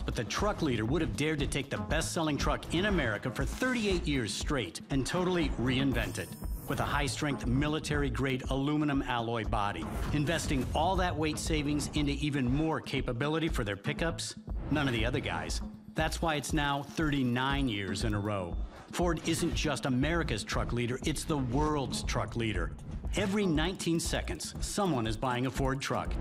chance, but the truck leader would have dared to take the best-selling truck in America for 38 years straight and totally reinvent it. With a high-strength military-grade aluminum alloy body, investing all that weight savings into even more capability for their pickups, none of the other guys. That's why it's now 39 years in a row. Ford isn't just America's truck leader, it's the world's truck leader. Every 19 seconds, someone is buying a Ford truck.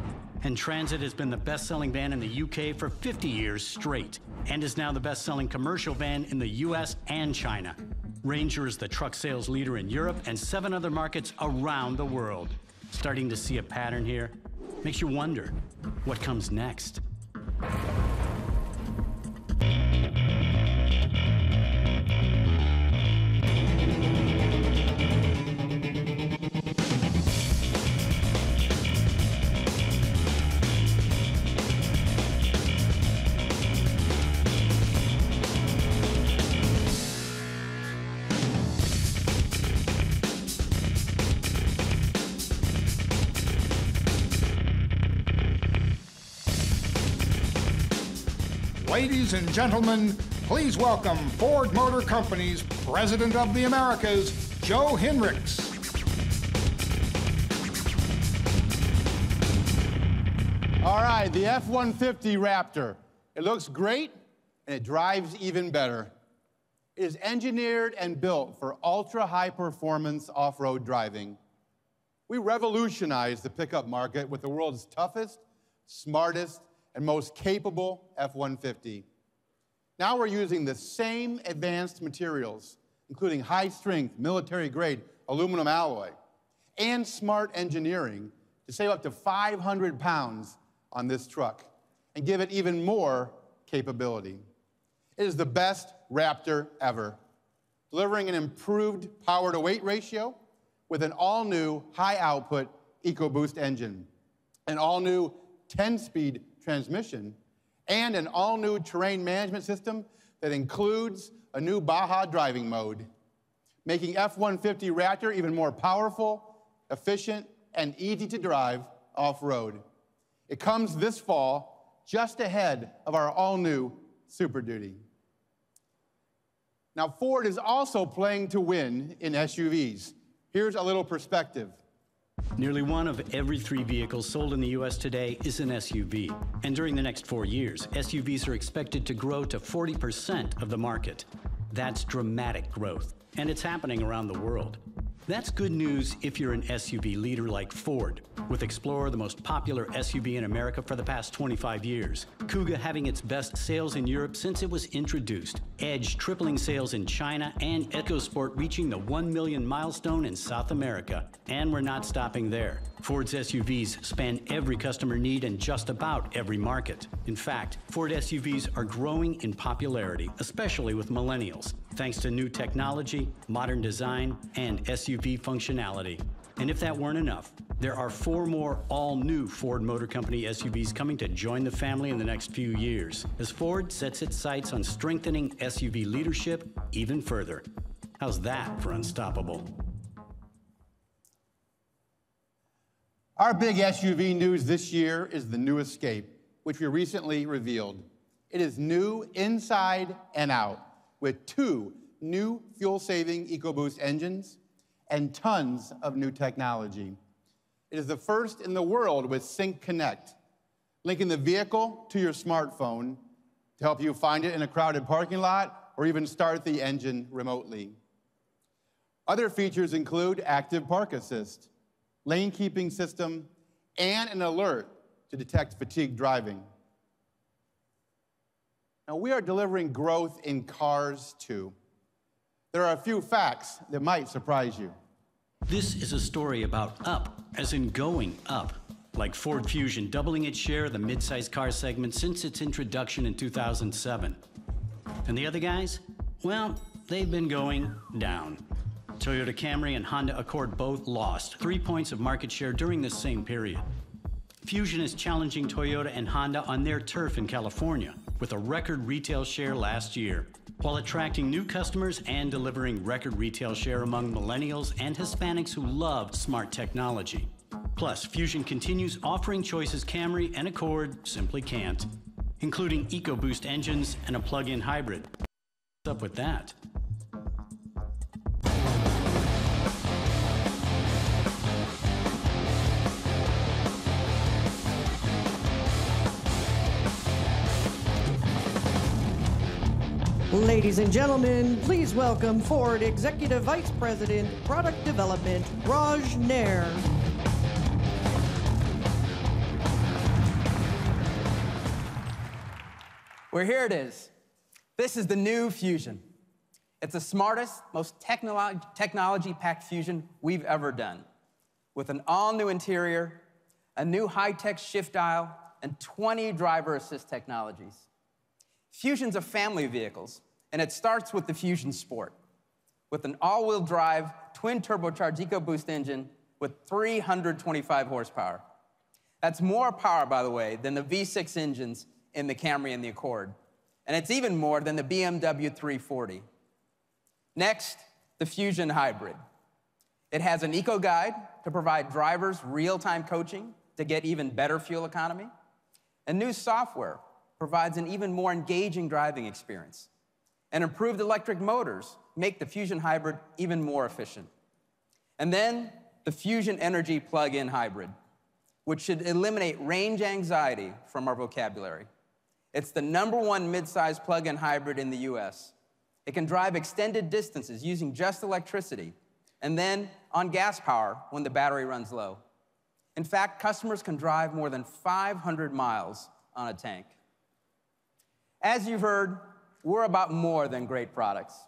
And Transit has been the best-selling van in the UK for 50 years straight, and is now the best-selling commercial van in the US and China. Ranger is the truck sales leader in Europe and 7 other markets around the world. Starting to see a pattern here? Makes you wonder, what comes next? Ladies and gentlemen, please welcome Ford Motor Company's President of the Americas, Joe Hinrichs. All right, the F-150 Raptor. It looks great, and it drives even better. It is engineered and built for ultra-high performance off-road driving. We revolutionized the pickup market with the world's toughest, smartest, and most capable F-150. Now we're using the same advanced materials, including high-strength, military-grade aluminum alloy and smart engineering to save up to 500 pounds on this truck and give it even more capability. It is the best Raptor ever, delivering an improved power-to-weight ratio with an all-new high-output EcoBoost engine, an all-new 10-speed transmission, and an all-new terrain management system that includes a new Baja driving mode, making F-150 Raptor even more powerful, efficient, and easy to drive off-road. It comes this fall, just ahead of our all-new Super Duty. Now, Ford is also playing to win in SUVs. Here's a little perspective. Nearly 1 of every 3 vehicles sold in the U.S. today is an SUV. And during the next 4 years, SUVs are expected to grow to 40% of the market. That's dramatic growth, and it's happening around the world. That's good news if you're an SUV leader like Ford, with Explorer the most popular SUV in America for the past 25 years, Kuga having its best sales in Europe since it was introduced, Edge tripling sales in China, and EcoSport reaching the 1 million milestone in South America. And we're not stopping there. Ford's SUVs span every customer need in just about every market. In fact, Ford SUVs are growing in popularity, especially with millennials, thanks to new technology, modern design, and SUV functionality. And if that weren't enough, there are 4 more all-new Ford Motor Company SUVs coming to join the family in the next few years, as Ford sets its sights on strengthening SUV leadership even further. How's that for unstoppable? Our big SUV news this year is the new Escape, which we recently revealed. It is new inside and out, with 2 new fuel-saving EcoBoost engines and tons of new technology. It is the first in the world with Sync Connect, linking the vehicle to your smartphone to help you find it in a crowded parking lot or even start the engine remotely. Other features include active park assist, lane keeping system, and an alert to detect fatigue driving. Now, we are delivering growth in cars, too. There are a few facts that might surprise you. This is a story about up, as in going up, like Ford Fusion doubling its share of the midsize car segment since its introduction in 2007. And the other guys? Well, they've been going down. Toyota Camry and Honda Accord both lost 3 points of market share during this same period. Fusion is challenging Toyota and Honda on their turf in California, with a record retail share last year, while attracting new customers and delivering record retail share among millennials and Hispanics who love smart technology. Plus, Fusion continues offering choices Camry and Accord simply can't. including EcoBoost engines and a plug-in hybrid. What's up with that? Ladies and gentlemen, please welcome Ford Executive Vice President, Product Development, Raj Nair. Well, here it is. This is the new Fusion. It's the smartest, most technology-packed Fusion we've ever done, with an all-new interior, a new high-tech shift dial, and 20 driver assist technologies. Fusion's a family of vehicles, and it starts with the Fusion Sport, with an all-wheel drive, twin-turbocharged EcoBoost engine with 325 horsepower. That's more power, by the way, than the V6 engines in the Camry and the Accord, and it's even more than the BMW 340. Next, the Fusion Hybrid. It has an eco-guide to provide drivers real-time coaching to get even better fuel economy, and new software provides an even more engaging driving experience. And improved electric motors make the Fusion Hybrid even more efficient. And then the Fusion Energy plug-in hybrid, which should eliminate range anxiety from our vocabulary. It's the #1 midsize plug-in hybrid in the US. It can drive extended distances using just electricity, and then on gas power when the battery runs low. In fact, customers can drive more than 500 miles on a tank. As you've heard, we're about more than great products.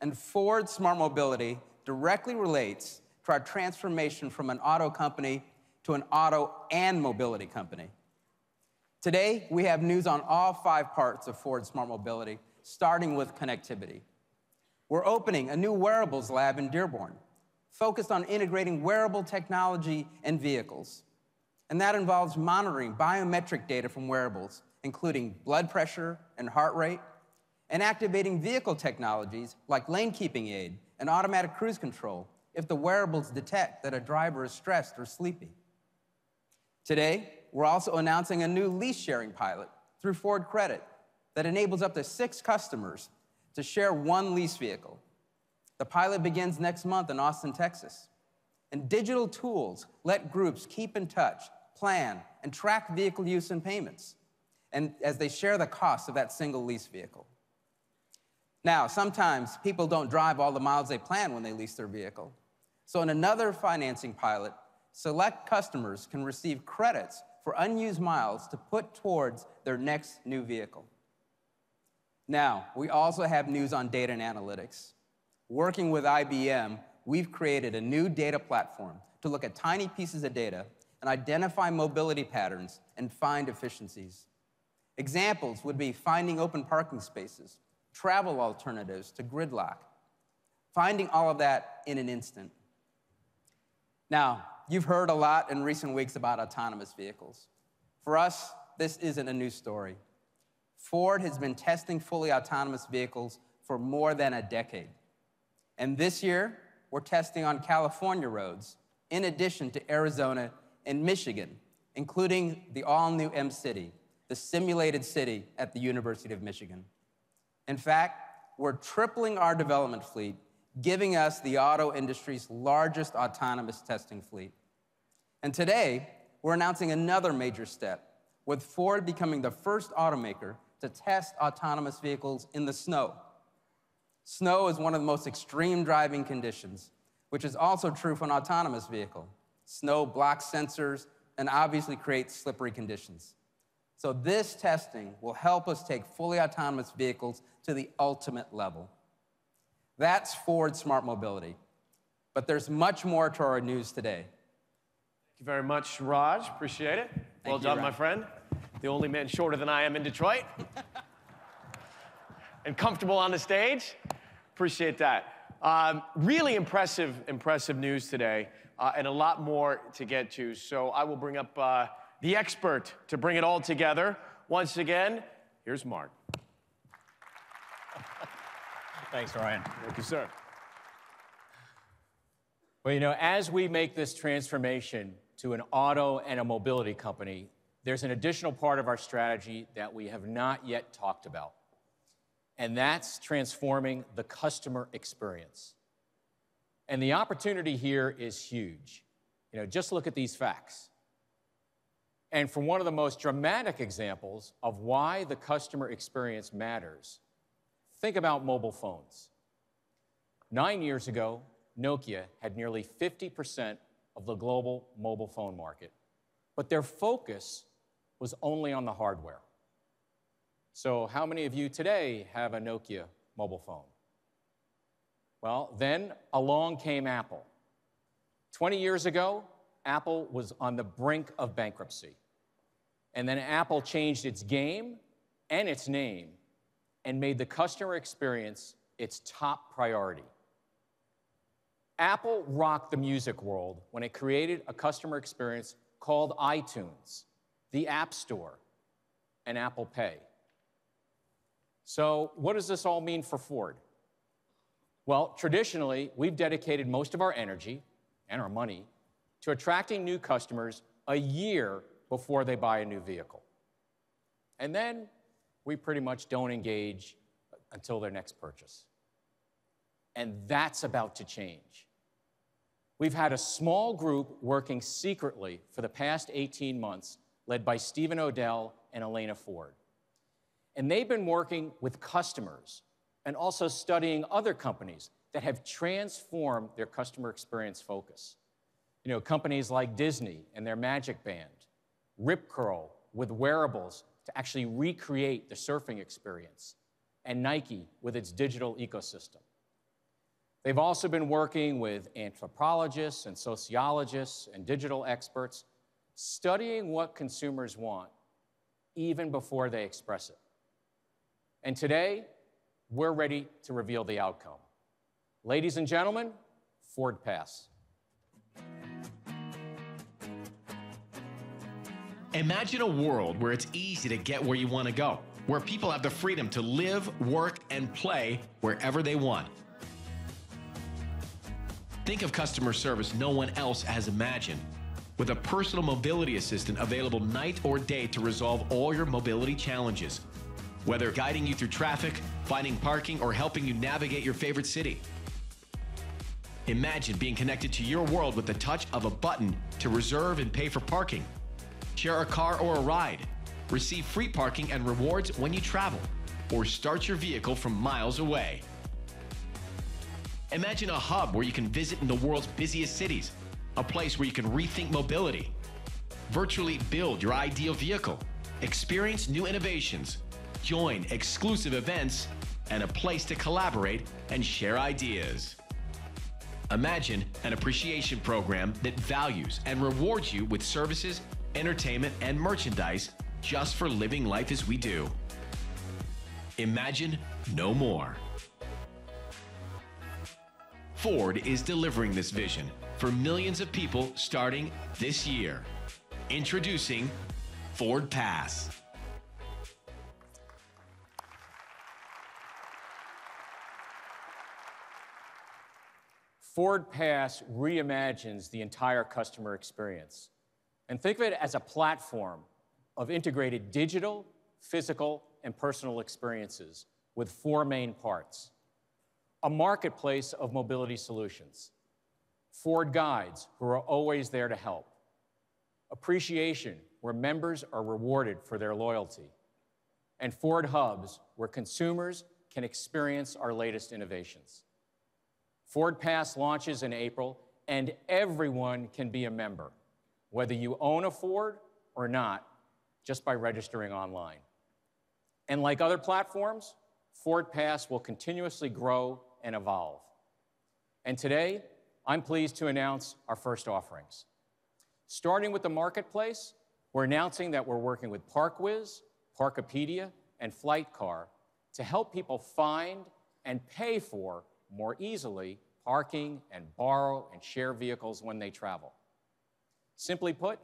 And Ford Smart Mobility directly relates to our transformation from an auto company to an auto and mobility company. Today, we have news on all 5 parts of Ford Smart Mobility, starting with connectivity. We're opening a new wearables lab in Dearborn, focused on integrating wearable technology and vehicles. And that involves monitoring biometric data from wearables, including blood pressure and heart rate, and activating vehicle technologies like lane keeping aid and automatic cruise control if the wearables detect that a driver is stressed or sleepy. Today, we're also announcing a new lease-sharing pilot through Ford Credit that enables up to 6 customers to share 1 lease vehicle. The pilot begins next month in Austin, Texas. And digital tools let groups keep in touch, plan, and track vehicle use and payments, and as they share the cost of that single lease vehicle. Now, sometimes people don't drive all the miles they plan when they lease their vehicle. So in another financing pilot, select customers can receive credits for unused miles to put towards their next new vehicle. Now, we also have news on data and analytics. Working with IBM, we've created a new data platform to look at tiny pieces of data and identify mobility patterns and find efficiencies. Examples would be finding open parking spaces, travel alternatives to gridlock, finding all of that in an instant. Now, you've heard a lot in recent weeks about autonomous vehicles. For us, this isn't a new story. Ford has been testing fully autonomous vehicles for more than a decade. And this year, we're testing on California roads, in addition to Arizona and Michigan, including the all-new M-City, the simulated city at the University of Michigan. In fact, we're tripling our development fleet, giving us the auto industry's largest autonomous testing fleet. And today, we're announcing another major step, with Ford becoming the first automaker to test autonomous vehicles in the snow. Snow is one of the most extreme driving conditions, which is also true for an autonomous vehicle. Snow blocks sensors and obviously creates slippery conditions. So this testing will help us take fully autonomous vehicles to the ultimate level. That's Ford Smart Mobility. But there's much more to our news today. Thank you very much, Raj. Appreciate it. Well done, my friend. The only man shorter than I am in Detroit. And comfortable on the stage. Appreciate that. Really impressive news today, and a lot more to get to. So I will bring up the expert to bring it all together. Once again, here's Mark. Thanks, Ryan. Thank you, sir. Well, you know, as we make this transformation to an auto and a mobility company, there's an additional part of our strategy that we have not yet talked about, and that's transforming the customer experience. And the opportunity here is huge. Just look at these facts. And for one of the most dramatic examples of why the customer experience matters, think about mobile phones. 9 years ago, Nokia had nearly 50% of the global mobile phone market, but their focus was only on the hardware. So how many of you today have a Nokia mobile phone? Well, then along came Apple. 20 years ago, Apple was on the brink of bankruptcy. And then Apple changed its game and its name and made the customer experience its top priority. Apple rocked the music world when it created a customer experience called iTunes, the App Store, and Apple Pay. So what does this all mean for Ford? Well, traditionally, we've dedicated most of our energy and our money to attracting new customers a year before they buy a new vehicle. And then we pretty much don't engage until their next purchase. And that's about to change. We've had a small group working secretly for the past 18 months, led by Stephen Odell and Elena Ford. And they've been working with customers and also studying other companies that have transformed their customer experience focus. Companies like Disney and their Magic Band, Rip Curl with wearables to actually recreate the surfing experience, and Nike with its digital ecosystem. They've also been working with anthropologists and sociologists and digital experts, studying what consumers want even before they express it. And today, we're ready to reveal the outcome. Ladies and gentlemen, Ford Pass. Imagine a world where it's easy to get where you want to go, where people have the freedom to live, work, and play wherever they want. Think of customer service no one else has imagined, with a personal mobility assistant available night or day to resolve all your mobility challenges, whether guiding you through traffic, finding parking, or helping you navigate your favorite city. Imagine being connected to your world with the touch of a button to reserve and pay for parking, share a car or a ride, receive free parking and rewards when you travel, or start your vehicle from miles away. Imagine a hub where you can visit in the world's busiest cities, a place where you can rethink mobility, virtually build your ideal vehicle, experience new innovations, join exclusive events, and a place to collaborate and share ideas. Imagine an appreciation program that values and rewards you with services, entertainment, and merchandise just for living life as we do. Imagine no more. Ford is delivering this vision for millions of people starting this year. Introducing Ford Pass. Ford Pass reimagines the entire customer experience. And think of it as a platform of integrated digital, physical, and personal experiences with four main parts. A marketplace of mobility solutions. Ford Guides, who are always there to help. Appreciation, where members are rewarded for their loyalty. And Ford Hubs, where consumers can experience our latest innovations. Ford Pass launches in April, and everyone can be a member, whether you own a Ford or not, just by registering online. And like other platforms, Ford Pass will continuously grow and evolve. And today, I'm pleased to announce our first offerings. Starting with the marketplace, we're announcing that we're working with ParkWiz, Parkopedia, and FlightCar to help people find and pay for more easily parking and borrow and share vehicles when they travel. Simply put,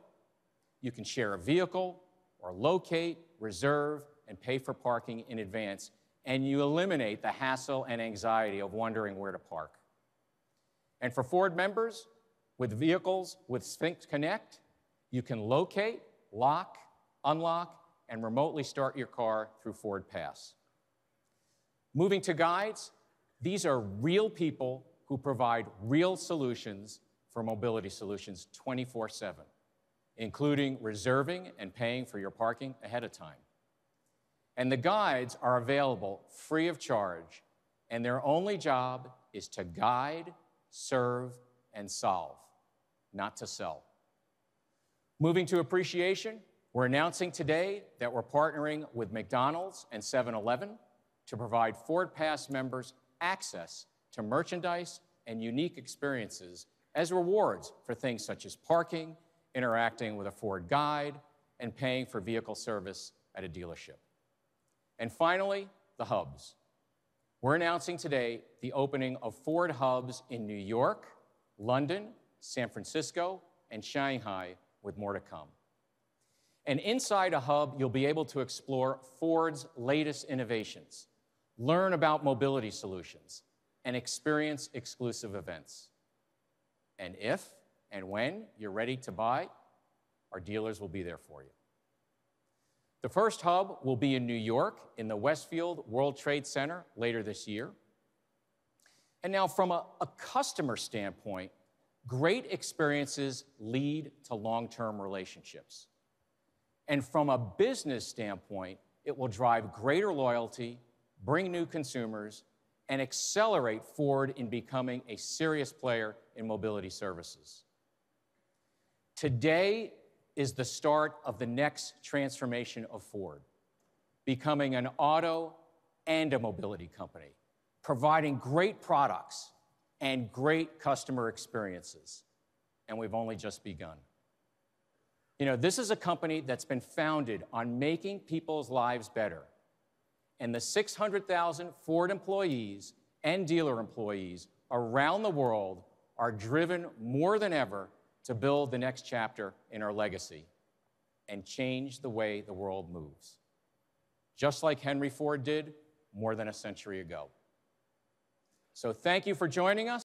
you can share a vehicle or locate, reserve, and pay for parking in advance, and you eliminate the hassle and anxiety of wondering where to park. And for Ford members, with vehicles with Sphinx Connect, you can locate, lock, unlock, and remotely start your car through Ford Pass. Moving to guides, these are real people who provide real solutions for mobility solutions 24/7, including reserving and paying for your parking ahead of time. And the guides are available free of charge, and their only job is to guide, serve, and solve, not to sell. Moving to appreciation, we're announcing today that we're partnering with McDonald's and 7-Eleven to provide Ford Pass members access to merchandise and unique experiences as rewards for things such as parking, interacting with a Ford guide, and paying for vehicle service at a dealership. And finally, the hubs. We're announcing today the opening of Ford hubs in New York, London, San Francisco, and Shanghai, with more to come. And inside a hub, you'll be able to explore Ford's latest innovations, learn about mobility solutions, and experience exclusive events. And if and when you're ready to buy, our dealers will be there for you. The first hub will be in New York in the Westfield World Trade Center later this year. And now from a customer standpoint, great experiences lead to long-term relationships. And from a business standpoint, it will drive greater loyalty, bring new consumers, and accelerate Ford in becoming a serious player in mobility services. Today is the start of the next transformation of Ford, becoming an auto and a mobility company, providing great products and great customer experiences. And we've only just begun. You know, this is a company that's been founded on making people's lives better. And the 600,000 Ford employees and dealer employees around the world are driven more than ever to build the next chapter in our legacy and change the way the world moves, just like Henry Ford did more than a century ago. So thank you for joining us.